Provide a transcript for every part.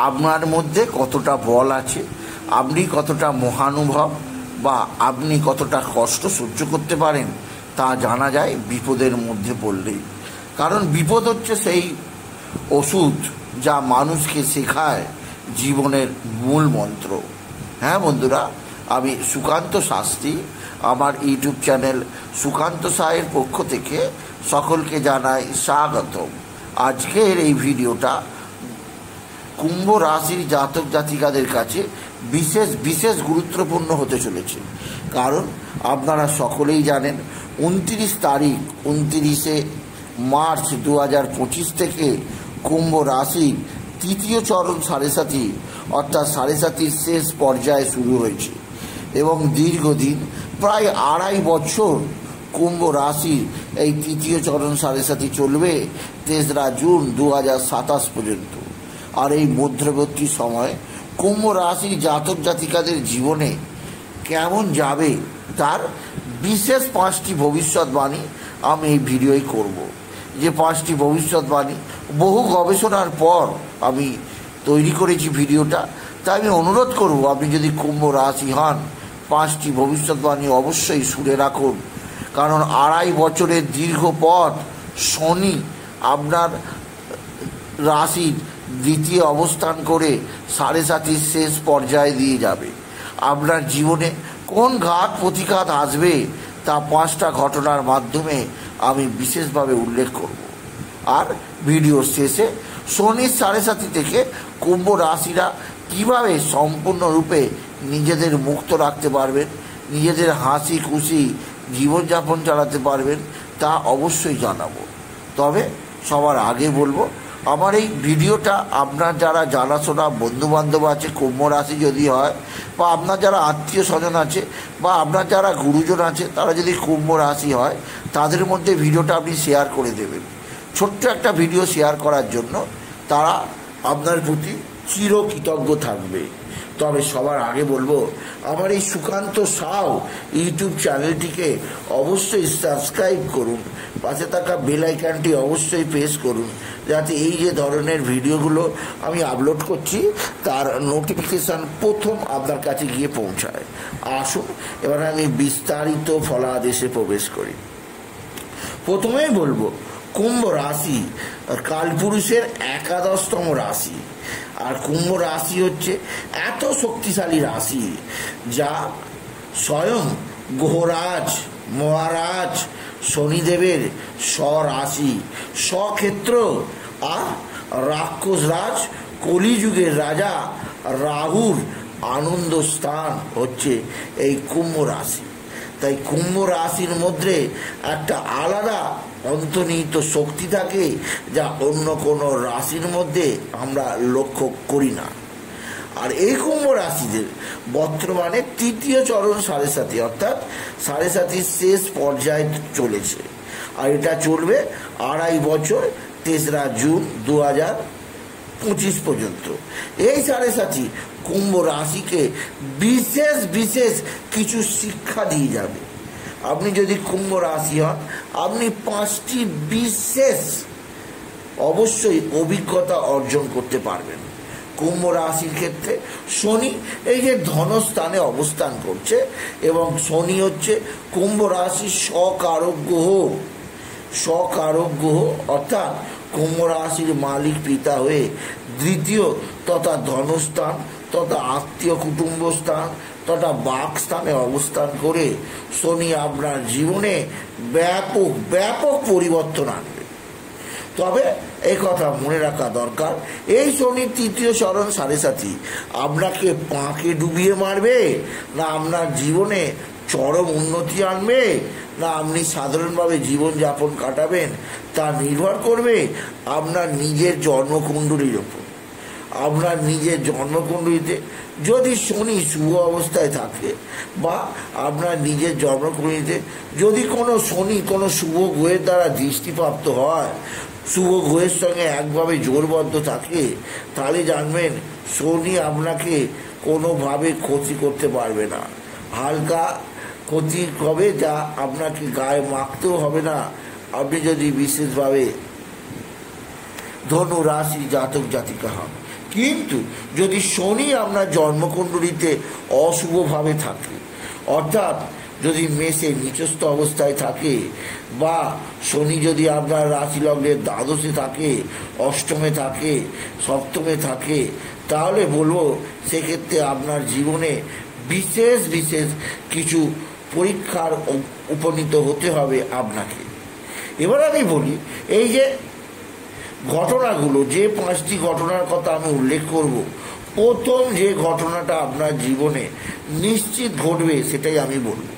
আপনার মধ্যে কতটা বল আছে, আপনি কতটা মহানুভব বা আপনি কতটা কষ্ট সহ্য করতে পারেন তা জানা যায় বিপদের মধ্যে পড়লেই। কারণ বিপদ হচ্ছে সেই ওষুধ যা মানুষকে শেখায় জীবনের মূল মন্ত্র। হ্যাঁ বন্ধুরা, আমি সুকান্ত শাস্ত্রী, আমার ইউটিউব চ্যানেল সুকান্ত সাহের পক্ষ থেকে সকলকে জানাই স্বাগতম। আজকের এই ভিডিওটা কুম্ভ রাশির জাতক জাতিকাদের কাছে বিশেষ বিশেষ গুরুত্বপূর্ণ হতে চলেছে। কারণ আপনারা সকলেই জানেন 29 মার্চ 2025 থেকে কুম্ভ রাশির তৃতীয় চরণ সাড়ে সাথী অর্থাৎ সাড়ে সাথীর শেষ পর্যায়ে শুরু হয়েছে এবং দীর্ঘদিন প্রায় 2.5 বছর কুম্ভ রাশির এই তৃতীয় চরণ সাড়ে সাথী চলবে 3রা জুন 2027 পর্যন্ত। আর এই মধ্যবর্তী সময় কুম্ভ রাশির জাতক জাতিকাদের জীবনে কেমন যাবে তার বিশেষ 5টি ভবিষ্যৎবাণী আমি এই ভিডিওয় করব। যে 5টি ভবিষ্যৎবাণী বহু গবেষণার পর আমি তৈরি করেছি ভিডিওটা, তাই আমি অনুরোধ করব আপনি যদি কুম্ভ রাশি হন 5টি ভবিষ্যৎবাণী অবশ্যই শুনে রাখুন। কারণ 2.5 বছরের দীর্ঘ পথ শনি আপনার রাশির দ্বিতীয় অবস্থান করে সাড়ে সাতির শেষ পর্যায়ে দিয়ে যাবে। আপনার জীবনে কোন ঘাত প্রতিঘাত আসবে তা 5টা ঘটনার মাধ্যমে আমি বিশেষভাবে উল্লেখ করব। আর ভিডিওর শেষে শনির সাড়ে সাতি থেকে কুম্ভ রাশিরা কীভাবে সম্পূর্ণরূপে নিজেদের মুক্ত রাখতে পারবেন, নিজেদের হাসি খুশি জীবনযাপন চালাতে পারবেন তা অবশ্যই জানাবো। তবে সবার আগে বলবো, আমার এই ভিডিওটা আপনার যারা জানাশোনা বন্ধুবান্ধব আছে কুম্ভ রাশি যদি হয়, বা আপনার যারা আত্মীয় স্বজন আছে বা আপনার যারা গুরুজন আছে তারা যদি কুম্ভ রাশি হয়, তাদের মধ্যে ভিডিওটা আপনি শেয়ার করে দেবেন। ছোট্ট একটা ভিডিও শেয়ার করার জন্য তারা আপনার প্রতি চিরকৃতজ্ঞ থাকবে। তবে সবার আগে বলবো, আমার এই সুকান্ত সাউ ইউটিউব চ্যানেলটিকে অবশ্যই সাবস্ক্রাইব করুন, পাশে থাকা বেল আইকনটি অবশ্যই প্রেস করুন, যাতে এই যে ধরনের ভিডিওগুলো আমি আপলোড করছি তার নোটিফিকেশান প্রথম আপনার কাছে গিয়ে পৌঁছায়। আসুন এবার আমি বিস্তারিত ফলাদেশে প্রবেশ করি। প্রথমেই বলবো, কুম্ভ রাশি কালপুরুষের 11তম রাশি। আর কুম্ভ রাশি হচ্ছে এত শক্তিশালী রাশি যা স্বয়ং গ্রহরাজ মহারাজ শনিদেবের স্বরাশি স্বক্ষেত্র আর রাক্ষসরাজ কলিযুগের রাজা রাহুর আনন্দ স্থান হচ্ছে এই কুম্ভ রাশি। তাই কুম্ভ রাশির মধ্যে একটা আলাদা অন্তর্নিহিত শক্তি থাকে যা অন্য কোনো রাশির মধ্যে আমরা লক্ষ্য করি না। আর এই কুম্ভ রাশিদের বর্তমানে তৃতীয় চরণ সাড়ে সাথী অর্থাৎ সাড়ে সাথীর শেষ পর্যায়ে চলেছে। আর এটা চলবে 2.5 বছর 3রা জুন 2025 পর্যন্ত। এই সাড়ে সাথী কুম্ভ রাশিকে বিশেষ বিশেষ কিছু শিক্ষা দিয়ে যাবে। আপনি যদি কুম্ভ রাশি হন, আপনি 5টি বিশেষ অবশ্যই অভিজ্ঞতা অর্জন করতে পারবেন। কুম্ভ রাশির ক্ষেত্রে শনি এই যে ধনস্থানে অবস্থান করছে এবং শনি হচ্ছে কুম্ভ রাশির স্বকারক গ্রহ অর্থাৎ কুম্ভ রাশির মালিক পিতা হয়ে দ্বিতীয় তথা ধনস্থান তথা আত্মীয় কুটুম্ব স্থান তথা বাকস্থানে অবস্থান করে শনি আপনার জীবনে ব্যাপক ব্যাপক পরিবর্তন আনবে। তবে এই কথা মনে রাখা দরকার, এই শনির তৃতীয় চরণ সাড়ে সাথী আপনাকে পাঁকে ডুবিয়ে মারবে না আপনার জীবনে চরম উন্নতি আনবে না আপনি সাধারণভাবে জীবনযাপন কাটাবেন তা নির্ভর করবে আপনার নিজের জন্মকুণ্ডলীর ওপর। আপনার নিজের জন্মকুণ্ডলীতে যদি শনি শুভ অবস্থায় থাকে বা আপনার নিজের জন্মকুণ্ডলীতে যদি কোনো শনি কোনো শুভ গ্রহের দ্বারা দৃষ্টিপ্রাপ্ত হয়, শুভ গ্রহের সঙ্গে একভাবে জোরবদ্ধ থাকে, তাহলে জানবেন শনি আপনাকে কোনোভাবে ক্ষতি করতে পারবে না। হালকা ক্ষতি হবে যা আপনাকে গায়ে মাখতেও হবে না। আপনি যদি বিশেষভাবে ধনু রাশি জাতক জাতিকা হন, কিন্তু যদি শনি আপনার জন্মকুণ্ডলিতে অশুভভাবে থাকে, অর্থাৎ যদি মেষে নিচস্থ অবস্থায় থাকে, বা শনি যদি আপনার রাশি লগ্নের দ্বাদশে থাকে, অষ্টমে থাকে, সপ্তমে থাকে, তাহলে বলবো সেক্ষেত্রে আপনার জীবনে বিশেষ বিশেষ কিছু পরীক্ষার উপনীত হতে হবে আপনাকে। এবার আমি বলি, এই যে ঘটনাগুলো, যে 5টি ঘটনার কথা আমি উল্লেখ করব, প্রথম যে ঘটনাটা আপনার জীবনে নিশ্চিত ঘটবে সেটাই আমি বলবো।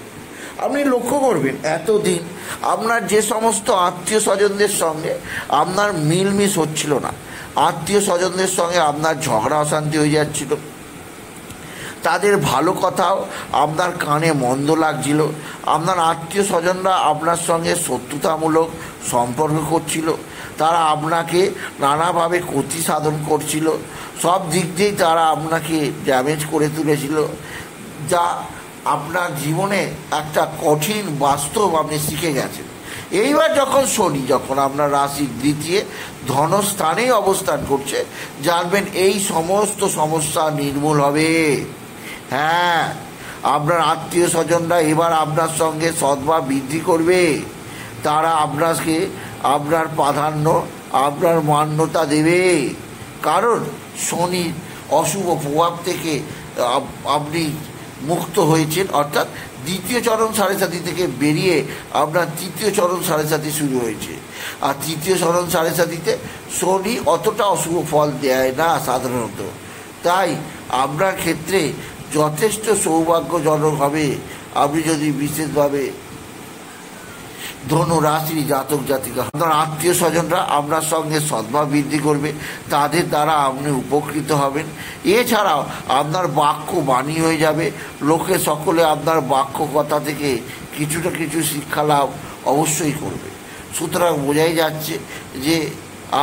আপনি লক্ষ্য করবেন, এতদিন আপনার যে সমস্ত আত্মীয় স্বজনদের সঙ্গে আপনার মিলমিশ হচ্ছিল না, আত্মীয় স্বজনদের সঙ্গে আপনার ঝগড়া অশান্তি হয়ে যাচ্ছিল, তাদের ভালো কথাও আপনার কানে মন্দ লাগছিল, আপনার আত্মীয় স্বজনরা আপনার সঙ্গে শত্রুতামূলক সম্পর্ক করছিল, তারা আপনাকে নানাভাবে ক্ষতি সাধন করছিল, সব দিক দিয়েই তারা আপনাকে ড্যামেজ করে তুলেছিল, যা আপনার জীবনে একটা কঠিন বাস্তব আপনি শিখে গেছেন। এইবার যখন শনি যখন আপনার রাশির দ্বিতীয় ধনস্থানেই অবস্থান করছে, জানবেন এই সমস্ত সমস্যা নির্মূল হবে। হ্যাঁ, আপনার আত্মীয় স্বজনরা এবার আপনার সঙ্গে সদ্ভাব বৃদ্ধি করবে, তারা আপনাকে আপনার প্রাধান্য, আপনার মান্যতা দেবে, কারণ শনির অশুভ প্রভাব থেকে আপনি মুক্ত হয়েছেন, অর্থাৎ দ্বিতীয় চরণ সাড়ে সাথী থেকে বেরিয়ে আপনার তৃতীয় চরণ সাড়ে সাথী শুরু হয়েছে। আর তৃতীয় চরণ সাড়ে সাথীতে শনি অতটা অশুভ ফল দেয় না সাধারণত, তাই আপনার ক্ষেত্রে যথেষ্ট সৌভাগ্যজনক হবে আপনি যদি বিশেষভাবে ধনু রাশি জাতক জাতিকা। আপনার আত্মীয় স্বজনরা আপনার সঙ্গে সদ্ভাব বৃদ্ধি করবে, তাদের দ্বারা আপনি উপকৃত হবেন। এছাড়াও আপনার বাক্য বাণী হয়ে যাবে, লোকে সকলে আপনার বাক্য কথা থেকে কিছুটা কিছু শিক্ষা লাভ অবশ্যই করবে। সুতরাং বোঝাই যাচ্ছে যে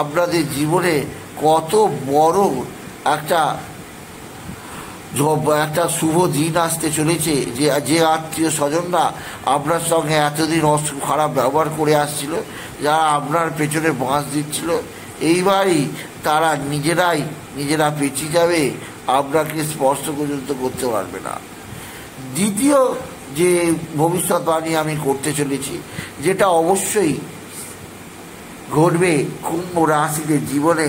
আপনাদের জীবনে কত বড় একটা শুভ দিন আসতে চলেছে। যে আত্মীয় স্বজনরা আপনার সঙ্গে এতদিন খারাপ ব্যবহার করে আসছিল, যারা আপনার পেছনে বাঁশ দিচ্ছিল, এইবারই তারা নিজেরা পেঁচিয়ে যাবে, আপনাকে স্পর্শ পর্যন্ত করতে পারবে না। দ্বিতীয় যে ভবিষ্যৎবাণী আমি করতে চলেছি, যেটা অবশ্যই ঘটবে কুম্ভ রাশিদের জীবনে,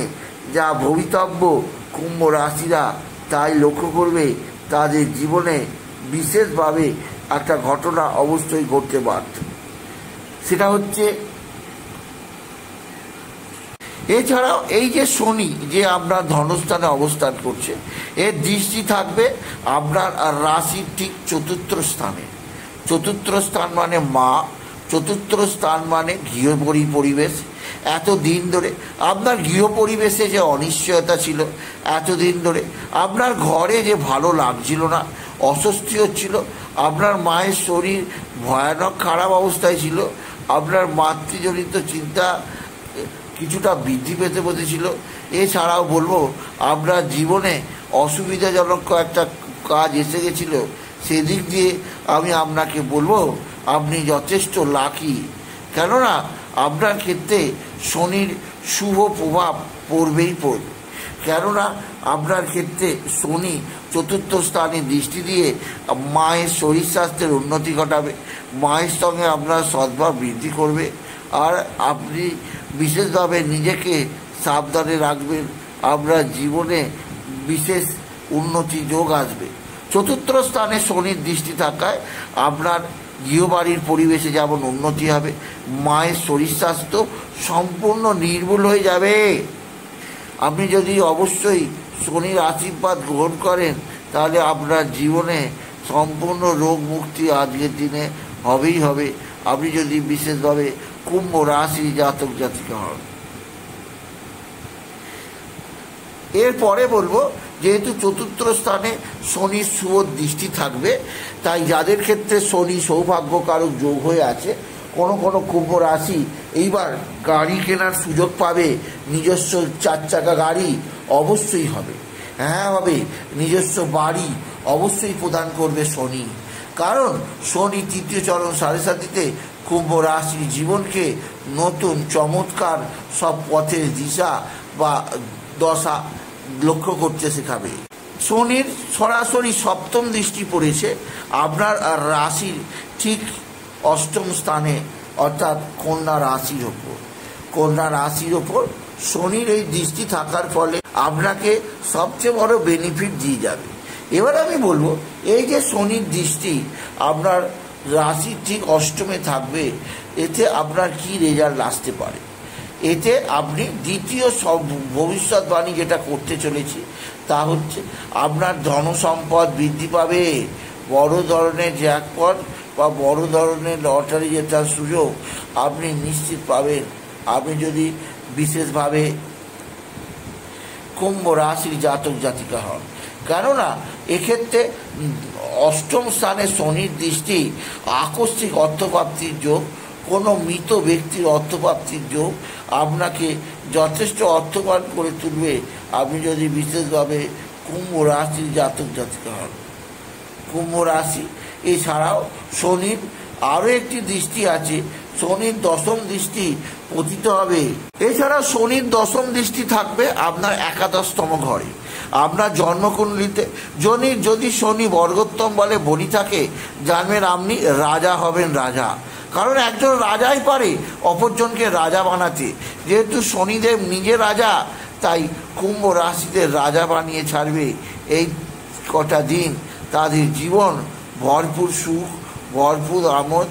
যা ভবিতব্য কুম্ভ রাশিরা তাই লক্ষ্য করবে, তাদের জীবনে বিশেষভাবে একটা ঘটনা অবশ্যই ঘটতে বাধ্য। সেটা হচ্ছে, এছাড়াও এই যে শনি যে আপনার ধনস্থানে অবস্থান করছে, এর দৃষ্টি থাকবে আপনার রাশির ঠিক চতুর্থ স্থানে। চতুর্থ স্থান মানে মা, চতুর্থ স্থান মানে গৃহ পরিবেশ। এতদিন ধরে আপনার গৃহ পরিবেশে যে অনিশ্চয়তা ছিল, এতদিন ধরে আপনার ঘরে যে ভালো লাগছিল না, অস্বস্তি হচ্ছিল, আপনার মায়ের শরীর ভয়ানক খারাপ অবস্থায় ছিল, আপনার মাতৃজনিত চিন্তা কিছুটা বৃদ্ধি পেতে বসেছিল। এছাড়াও বলবো, আপনার জীবনে অসুবিধাজনক একটা কাজ এসে গেছিল, সেদিক দিয়ে আমি আপনাকে বলবো আপনি যথেষ্ট লাকি, কেননা আপনার ক্ষেত্রে শনির শুভ প্রভাব পড়বেই পড়বে। কেননা আপনার ক্ষেত্রে শনি চতুর্থ স্থানে দৃষ্টি দিয়ে মায়ের শরীর স্বাস্থ্যের উন্নতি ঘটাবে, মায়ের সঙ্গে আপনার সদ্ভাব বৃদ্ধি করবে, আর আপনি বিশেষভাবে নিজেকে সাবধানে রাখবেন, আপনার জীবনে বিশেষ উন্নতি যোগ আসবে। চতুর্থ স্থানে শনির দৃষ্টি থাকায় আপনার গৃহবাড়ির পরিবেশে যেমন উন্নতি হবে, মায়ের শরীর স্বাস্থ্য সম্পূর্ণ নির্মূল হয়ে যাবে। আপনি যদি অবশ্যই শনির আশীর্বাদ গ্রহণ করেন, তাহলে আপনার জীবনে সম্পূর্ণ রোগ মুক্তি আজকের দিনে হবেই হবে, আপনি যদি বিশেষভাবে কুম্ভ রাশি জাতক জাতিকা হন। এরপরে বলবো, যেহেতু চতুর্থ স্থানে শনির শুভ দৃষ্টি থাকবে, তাই যাদের ক্ষেত্রে শনি সৌভাগ্যকারক যোগ হয়ে আছে, কোনো কোনো কুম্ভ রাশি এইবার গাড়ি কেনার সুযোগ পাবে। নিজস্ব 4 চাকা গাড়ি অবশ্যই হবে, হ্যাঁ হবে, নিজস্ব বাড়ি অবশ্যই প্রদান করবে শনি, কারণ শনি তৃতীয় চরণ সাড়ে সাথীতে কুম্ভ রাশির জীবনকে নতুন চমৎকার সব পথের দিশা বা দশা লক্ষ্য করতে শেখাবে। শনির সরাসরি সপ্তম দৃষ্টি পড়েছে আপনার রাশির ঠিক অষ্টম স্থানে, অর্থাৎ কন্যা রাশির ওপর। কন্যা রাশির ওপর শনির এই দৃষ্টি থাকার ফলে আপনাকে সবচেয়ে বড় বেনিফিট দিয়ে যাবে। এবার আমি বলবো, এই যে শনির দৃষ্টি আপনার রাশির ঠিক অষ্টমে থাকবে, এতে আপনার কি রেজাল্ট আসতে পারে। এতে আপনি দ্বিতীয় ভবিষ্যৎবাণী যেটা করতে চলেছি তা হচ্ছে আপনার ধনসম্পদ বৃদ্ধি পাবে, বড় ধরনের জ্যাকপট বা বড় ধরনের লটারি জেতার সুযোগ আপনি নিশ্চিত পাবেন আপনি যদি বিশেষভাবে কুম্ভ রাশির জাতক জাতিকা হন। কেননা এক্ষেত্রে অষ্টম স্থানে শনির দৃষ্টি আকস্মিক অর্থপ্রাপ্তির যোগ, কোনো মৃত ব্যক্তির অর্থপ্রাপ্তির যোগ আপনাকে যথেষ্ট অর্থবান করে তুলবে আপনি যদি বিশেষভাবে কুম্ভ রাশির জাতক জাতিকা হন। কুম্ভ রাশি এছাড়াও শনির আরও একটি দৃষ্টি আছে, শনির দশম দৃষ্টি পতিত হবে। এছাড়া শনির দশম দৃষ্টি থাকবে আপনার একাদশতম ঘরে, আপনার জন্মকুণ্ডলিতে। যদি শনি বর্গোত্তম বলে বলি থাকে, জানবেন আপনি রাজা হবেন, রাজা। কারণ একজন রাজাই পারে অপরজনকে রাজা বানাতে। যেহেতু শনিদেব নিজে রাজা, তাই কুম্ভ রাশিতে রাজা বানিয়ে ছাড়বে। এই কটা দিন তাদের জীবন ভরপুর সুখ, ভরপুর আমোদ,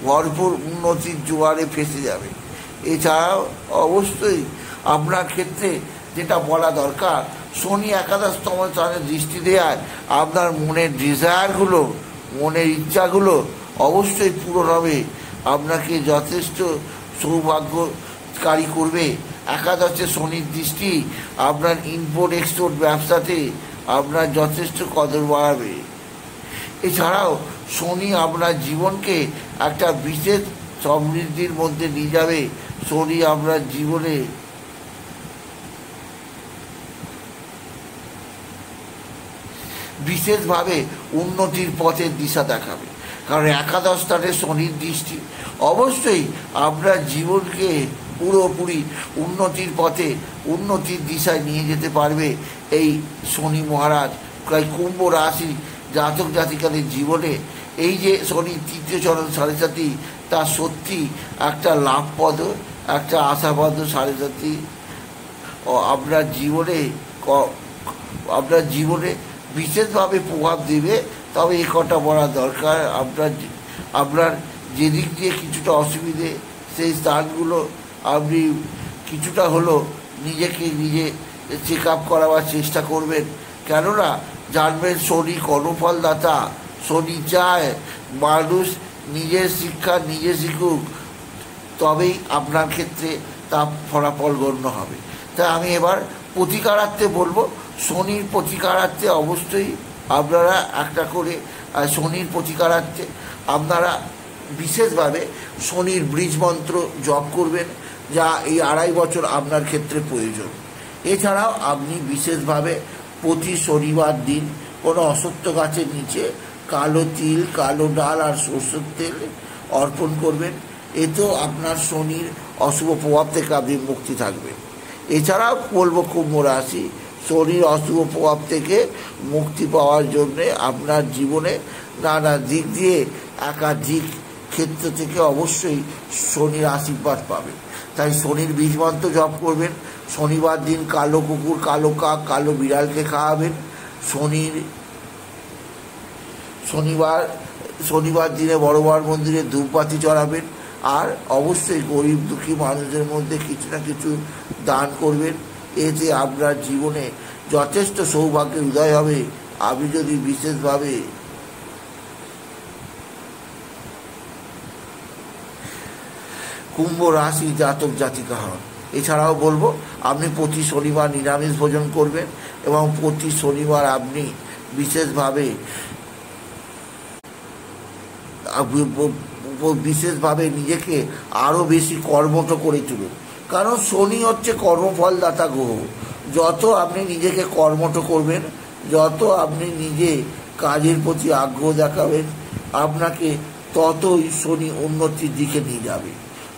ভরপুর উন্নতির জোয়ারে ফেসে যাবে। এছাড়াও অবশ্যই আপনার ক্ষেত্রে যেটা বলা দরকার, শনি একাদশতম স্থানে দৃষ্টি দেওয়ায় আপনার মনের ডিজায়ারগুলো, মনের ইচ্ছাগুলো অবশ্যই পূরণ হবে, আপনাকে যথেষ্ট সৌভাগ্যকারী করবে। একাদশে শনির দৃষ্টি আপনার ইম্পোর্ট এক্সপোর্ট ব্যবসাতে আপনার যথেষ্ট কদর বাড়াবে। এছাড়াও শনি আপনার জীবনকে একটা বিশেষ সমৃদ্ধির মধ্যে নিয়ে যাবে। শনি আপনার জীবনে বিশেষভাবে উন্নতির পথের দিশা দেখাবে। কারণ একাদশ স্থানে শনির দৃষ্টি অবশ্যই আপনার জীবনকে পুরোপুরি উন্নতির পথে, উন্নতির দিশায় নিয়ে যেতে পারবে এই শনি মহারাজ। তাই কুম্ভ রাশি জাতক জাতিকাদের জীবনে এই যে শনির তৃতীয় চরণ সাড়ে সাথী, তা সত্যি একটা লাভপদ, একটা আশাপদ সাড়ে সাথী আপনার জীবনে বিশেষভাবে প্রভাব দেবে। তবে এ কটা বলা দরকার, আপনার যেদিক দিয়ে কিছুটা অসুবিধে, সেই স্থানগুলো আপনি কিছুটা হলো নিজেকে নিজে চেক আপ করাবার চেষ্টা করবেন। কেননা জানবেন শনি কর্মফলদাতা। শনি চায় মানুষ নিজের শিক্ষা নিজে শিখুক, তবেই আপনার ক্ষেত্রে তা ফলাফল গণ্য হবে। তাই আমি এবার প্রতিকারার্থে বলবো, শনির প্রতিকারার্থে অবশ্যই আপনারা একটা করে শনির প্রতিকারার্থে আপনারা বিশেষভাবে শনির বীজ মন্ত্র জপ করবেন, যা এই 2.5 বছর আপনার ক্ষেত্রে প্রয়োজন। এছাড়াও আপনি বিশেষভাবে প্রতি শনিবার দিন কোনো অশ্বত্থ গাছের নিচে কালো তিল, কালো ডাল আর সরষের তেল অর্পণ করবেন। এতেও আপনার শনির অশুভ প্রভাব থেকে আপনি মুক্তি থাকবেন। এছাড়াও বলবো কুম্ভ রাশি, শনির অশুভ প্রভাব থেকে মুক্তি পাওয়ার জন্যে আপনার জীবনে নানা দিক দিয়ে একাধিক ক্ষেত্র থেকে অবশ্যই শনির আশীর্বাদ পাবেন। তাই শনির বীজ মন্ত্র জপ করবেন। শনিবার দিন কালো কুকুর, কালো কাক, কালো বিড়ালকে খাওয়াবেন। শনিবার দিনে বড়বার মন্দিরে ধূপবাতি চড়াবেন। আর অবশ্যই গরিব দুঃখী মানুষদের মধ্যে কিছু না কিছু দান করবেন। এতে আপনার জীবনে যথেষ্ট সৌভাগ্যের উদয় হবে। আপনি যদি বিশেষভাবে কুম্ভ রাশি জাতক জাতিকা হন। এছাড়াও বলবো, আপনি প্রতি শনিবার নিরামিষ ভোজন করবেন এবং প্রতি শনিবার আপনি বিশেষভাবে নিজেকে আরও বেশি কর্মঠ করে তুলুন। কারণ শনি হচ্ছে কর্মফলদাতা গ্রহ। যত আপনি নিজেকে কর্মঠ করবেন, যত আপনি নিজে কাজের প্রতি আগ্রহ দেখাবেন, আপনাকে ততই শনি উন্নতির দিকে নিয়ে যাবে।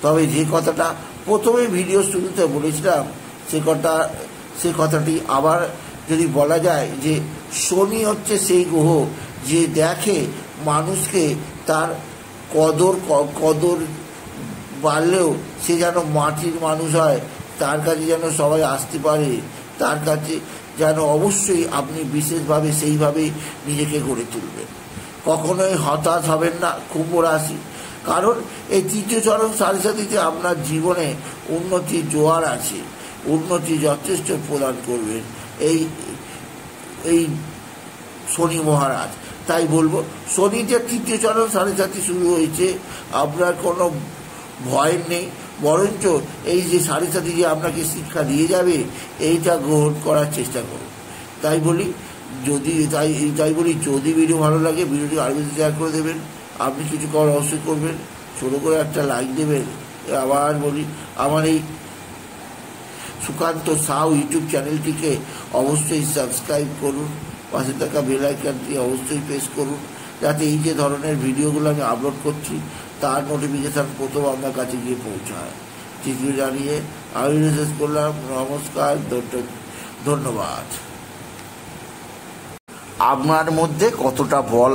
তবে যে কথাটা প্রথমে ভিডিও শুরুতে বলেছিলাম, সে কথাটি আবার যদি বলা যায় যে শনি হচ্ছে সেই গ্রহ যে দেখে মানুষকে তার কদর বাড়লেও সে যেন মাটির মানুষ হয়, তার কাছে যেন সবাই আসতে পারে, তার কাছে যেন অবশ্যই আপনি বিশেষভাবে সেইভাবেই নিজেকে গড়ে তুলবেন। কখনোই হতাশ হবেন না কুম্ভ রাশি, কারণ এই তৃতীয় চরণ সাড়ে সাথীতে আপনার জীবনে উন্নতির জোয়ার আছে, উন্নতি যথেষ্ট প্রদান করবেন এই শনি মহারাজ। তাই বলবো শনিতে তৃতীয় চরণ সাড়ে সাথী শুরু হয়েছে, আপনার কোনো ভয় নেই, বরঞ্চ এই যে সাড়ে সাথী যে আপনাকে শিক্ষা দিয়ে যাবে এইটা গ্রহণ করার চেষ্টা করুন। তাই বলি যদি ভিডিও ভালো লাগে ভিডিওটি আরও বেশি শেয়ার করে দেবেন। আপনি কিছু করার অবশ্যই করবেন, ছোটো করে একটা লাইক দেবেন। আবার বলি আমার এই সুকান্ত সাউ ইউটিউব চ্যানেলটিকে অবশ্যই সাবস্ক্রাইব করুন, পাশে থাকা বেল আইকনটি অবশ্যই প্রেস করুন, যাতে এই যে ধরনের ভিডিওগুলো আমি আপলোড করছি তার নোটিফিকেশান প্রথম আপনার কাছে গিয়ে পৌঁছায়। চিঠি জানিয়ে আমি শেষ করলাম। নমস্কার, ধন্যবাদ। আপনার মধ্যে কতটা বল